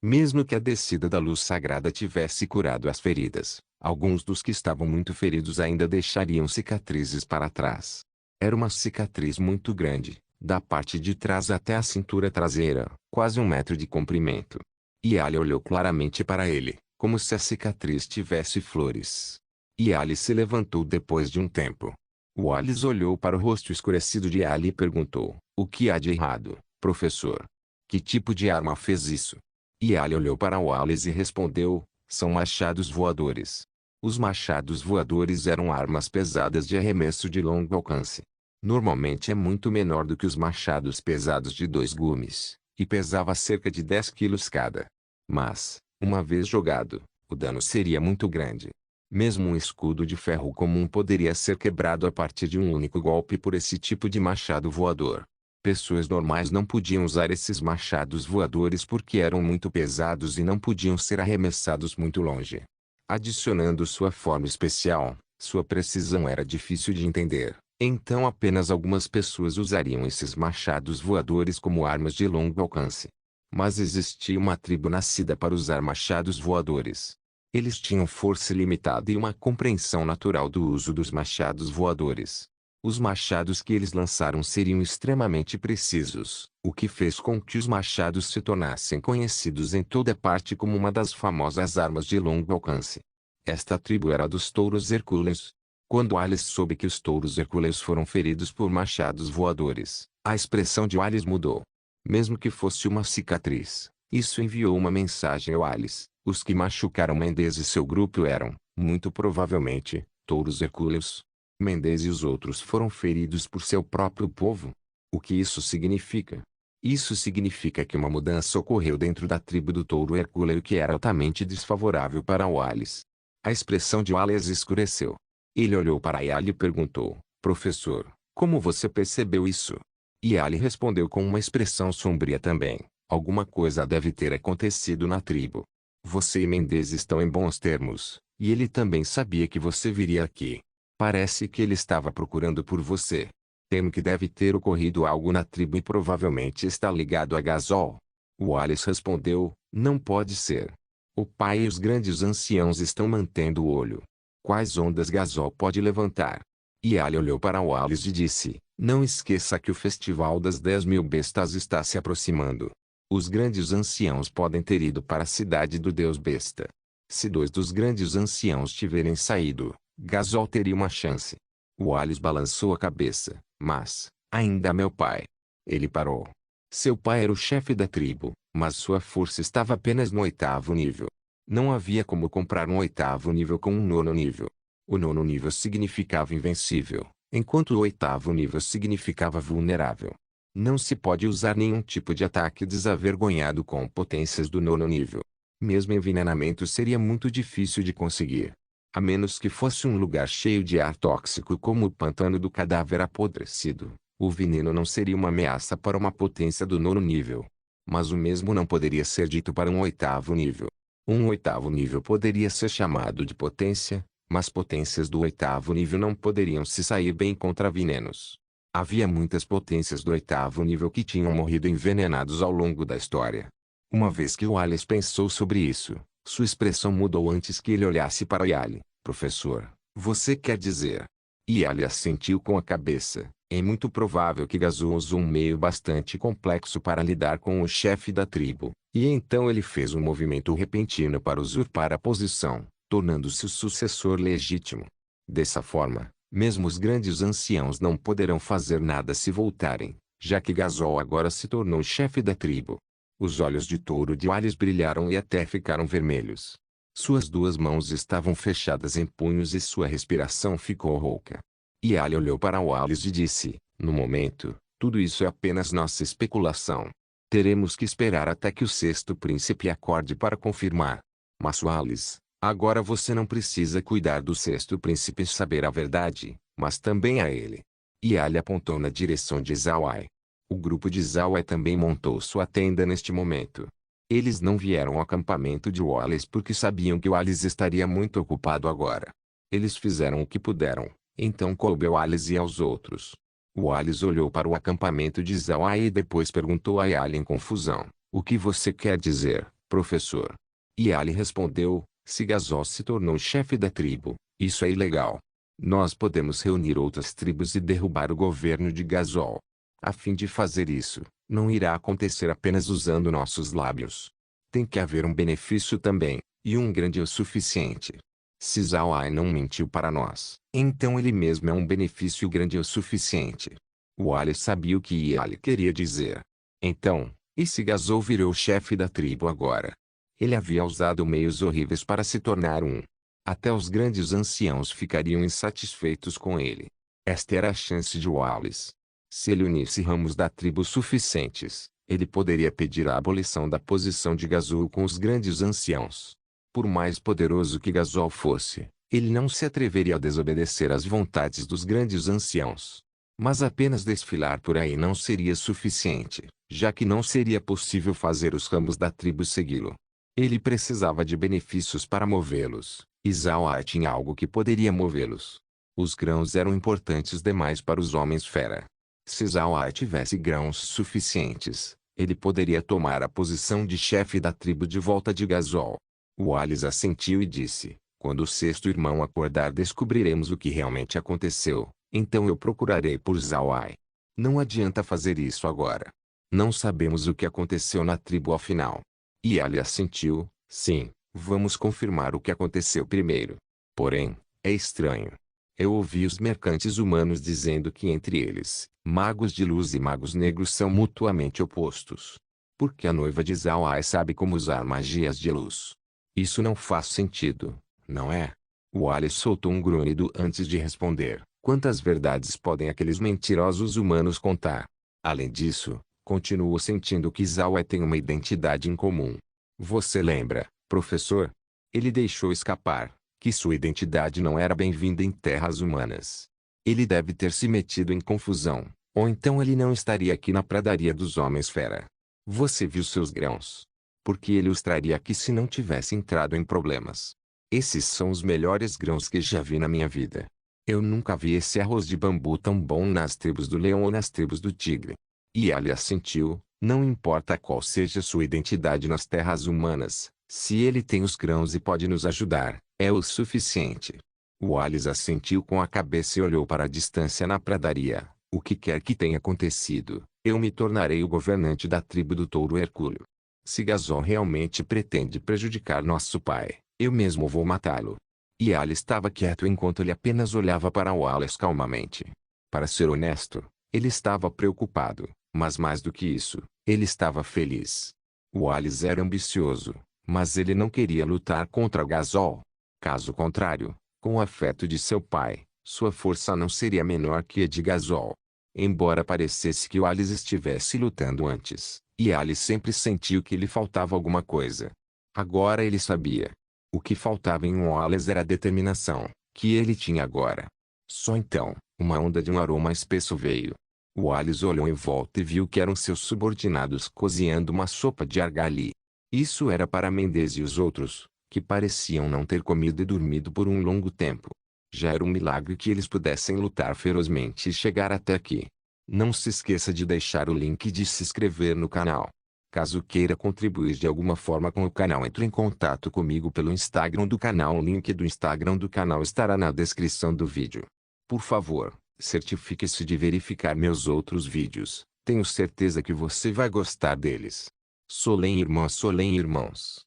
Mesmo que a descida da luz sagrada tivesse curado as feridas, alguns dos que estavam muito feridos ainda deixariam cicatrizes para trás. Era uma cicatriz muito grande, da parte de trás até a cintura traseira, quase 1 metro de comprimento. E Ali olhou claramente para ele, como se a cicatriz tivesse flores. E Ali se levantou depois de um tempo. Wallace olhou para o rosto escurecido de Ali e perguntou: "O que há de errado, professor? Que tipo de arma fez isso?" E Ali olhou para Wallace e respondeu: "São machados voadores." Os machados voadores eram armas pesadas de arremesso de longo alcance. Normalmente é muito menor do que os machados pesados de 2 gumes, e pesava cerca de 10 quilos cada. Mas, uma vez jogado, o dano seria muito grande. Mesmo um escudo de ferro comum poderia ser quebrado a partir de um único golpe por esse tipo de machado voador. Pessoas normais não podiam usar esses machados voadores porque eram muito pesados e não podiam ser arremessados muito longe. Adicionando sua forma especial, sua precisão era difícil de entender. Então apenas algumas pessoas usariam esses machados voadores como armas de longo alcance. Mas existia uma tribo nascida para usar machados voadores. Eles tinham força limitada e uma compreensão natural do uso dos machados voadores. Os machados que eles lançaram seriam extremamente precisos, o que fez com que os machados se tornassem conhecidos em toda parte como uma das famosas armas de longo alcance. Esta tribo era a dos touros hercúleos. Quando Alice soube que os touros hercúleos foram feridos por machados voadores, a expressão de Alice mudou. Mesmo que fosse uma cicatriz, isso enviou uma mensagem ao Alice. Os que machucaram Mendes e seu grupo eram, muito provavelmente, touros hercúleos. Mendes e os outros foram feridos por seu próprio povo. O que isso significa? Isso significa que uma mudança ocorreu dentro da tribo do touro hercúleo que era altamente desfavorável para Wallace. A expressão de Wallace escureceu. Ele olhou para Yali e perguntou: "Professor, como você percebeu isso?" Yali respondeu com uma expressão sombria também: "Alguma coisa deve ter acontecido na tribo. Você e Mendes estão em bons termos, e ele também sabia que você viria aqui. Parece que ele estava procurando por você. Temo que deve ter ocorrido algo na tribo e provavelmente está ligado a Gasol." Wallace respondeu: "Não pode ser. O pai e os grandes anciãos estão mantendo o olho. Quais ondas Gasol pode levantar?" E Ali olhou para Wallace e disse: Não esqueça que o Festival das 10.000 Bestas está se aproximando. Os grandes anciãos podem ter ido para a cidade do Deus Besta. Se 2 dos grandes anciãos tiverem saído, Gazol teria uma chance. Wallace balançou a cabeça, mas, ainda meu pai. Ele parou. Seu pai era o chefe da tribo, mas sua força estava apenas no 8º nível. Não havia como comprar um 8º nível com um 9º nível. O 9º nível significava invencível, enquanto o 8º nível significava vulnerável. Não se pode usar nenhum tipo de ataque desavergonhado com potências do 9º nível. Mesmo envenenamento seria muito difícil de conseguir. A menos que fosse um lugar cheio de ar tóxico como o pântano do cadáver apodrecido, o veneno não seria uma ameaça para uma potência do 9º nível. Mas o mesmo não poderia ser dito para um 8º nível. Um 8º nível poderia ser chamado de potência, mas potências do 8º nível não poderiam se sair bem contra venenos. Havia muitas potências do 8º nível que tinham morrido envenenados ao longo da história. Uma vez que Wallace pensou sobre isso, sua expressão mudou antes que ele olhasse para Yali. Professor, você quer dizer? Yali assentiu com a cabeça. É muito provável que Gazoo usou um meio bastante complexo para lidar com o chefe da tribo, e então ele fez um movimento repentino para usurpar a posição, tornando-se o sucessor legítimo. Dessa forma, mesmo os grandes anciãos não poderão fazer nada se voltarem, já que Gazoo agora se tornou o chefe da tribo. Os olhos de touro de Wallace brilharam e até ficaram vermelhos. Suas 2 mãos estavam fechadas em punhos e sua respiração ficou rouca. Yali olhou para Wallace e disse, no momento, tudo isso é apenas nossa especulação. Teremos que esperar até que o 6º príncipe acorde para confirmar. Mas Wallace, agora você não precisa cuidar do 6º príncipe e saber a verdade, mas também a ele. Yali apontou na direção de Zawai. O grupo de Zawai também montou sua tenda neste momento. Eles não vieram ao acampamento de Wallace porque sabiam que Wallace estaria muito ocupado agora. Eles fizeram o que puderam, então coube a Wallace e aos outros. Wallace olhou para o acampamento de Zawai e depois perguntou a Yali em confusão, o que você quer dizer, professor? Yali respondeu, se Gazol se tornou chefe da tribo, isso é ilegal. Nós podemos reunir outras tribos e derrubar o governo de Gazol. A fim de fazer isso, não irá acontecer apenas usando nossos lábios. Tem que haver um benefício também, e um grande o suficiente. Se Zawai não mentiu para nós, então ele mesmo é um benefício grande o suficiente. Wallace sabia o que Yali queria dizer. Então, e se Gazol virou o chefe da tribo agora? Ele havia usado meios horríveis para se tornar um. Até os grandes anciãos ficariam insatisfeitos com ele. Esta era a chance de Wallace. Se ele unisse ramos da tribo suficientes, ele poderia pedir a abolição da posição de Gazoo com os grandes anciãos. Por mais poderoso que Gazoo fosse, ele não se atreveria a desobedecer às vontades dos grandes anciãos. Mas apenas desfilar por aí não seria suficiente, já que não seria possível fazer os ramos da tribo segui-lo. Ele precisava de benefícios para movê-los, e Zawai tinha algo que poderia movê-los. Os grãos eram importantes demais para os homens-fera. Se Zawai tivesse grãos suficientes, ele poderia tomar a posição de chefe da tribo de volta de Gazol. Wallace assentiu e disse, quando o 6º irmão acordar descobriremos o que realmente aconteceu, então eu procurarei por Zawai. Não adianta fazer isso agora. Não sabemos o que aconteceu na tribo ao final. Yali assentiu, sim, vamos confirmar o que aconteceu primeiro. Porém, é estranho. Eu ouvi os mercantes humanos dizendo que entre eles, magos de luz e magos negros são mutuamente opostos. Porque a noiva de Zawai sabe como usar magias de luz. Isso não faz sentido, não é? Wallace soltou um grunhido antes de responder. Quantas verdades podem aqueles mentirosos humanos contar? Além disso, continuo sentindo que Zawai tem uma identidade em comum. Você lembra, professor? Ele deixou escapar que sua identidade não era bem-vinda em terras humanas. Ele deve ter se metido em confusão, ou então ele não estaria aqui na pradaria dos homens-fera. Você viu seus grãos? Porque ele os traria aqui se não tivesse entrado em problemas. Esses são os melhores grãos que já vi na minha vida. Eu nunca vi esse arroz de bambu tão bom nas tribos do leão ou nas tribos do tigre. E ele assentiu, não importa qual seja sua identidade nas terras humanas, se ele tem os grãos e pode nos ajudar, é o suficiente. Wallace assentiu com a cabeça e olhou para a distância na pradaria. O que quer que tenha acontecido, eu me tornarei o governante da tribo do touro Hercúleo. Se Gasol realmente pretende prejudicar nosso pai, eu mesmo vou matá-lo. Yali estava quieto enquanto ele apenas olhava para Wallace calmamente. Para ser honesto, ele estava preocupado, mas mais do que isso, ele estava feliz. Wallace era ambicioso, mas ele não queria lutar contra Gasol. Caso contrário, com o afeto de seu pai, sua força não seria menor que a de Gasol. Embora parecesse que Wallace estivesse lutando antes, Yali sempre sentiu que lhe faltava alguma coisa. Agora ele sabia. O que faltava em Wallace era a determinação, que ele tinha agora. Só então, uma onda de um aroma espesso veio. Wallace olhou em volta e viu que eram seus subordinados cozinhando uma sopa de argali. Isso era para Mendes e os outros, que pareciam não ter comido e dormido por um longo tempo. Já era um milagre que eles pudessem lutar ferozmente e chegar até aqui. Não se esqueça de deixar o link e de se inscrever no canal. Caso queira contribuir de alguma forma com o canal, entre em contato comigo pelo Instagram do canal. O link do Instagram do canal estará na descrição do vídeo. Por favor, certifique-se de verificar meus outros vídeos. Tenho certeza que você vai gostar deles. Solem irmãos.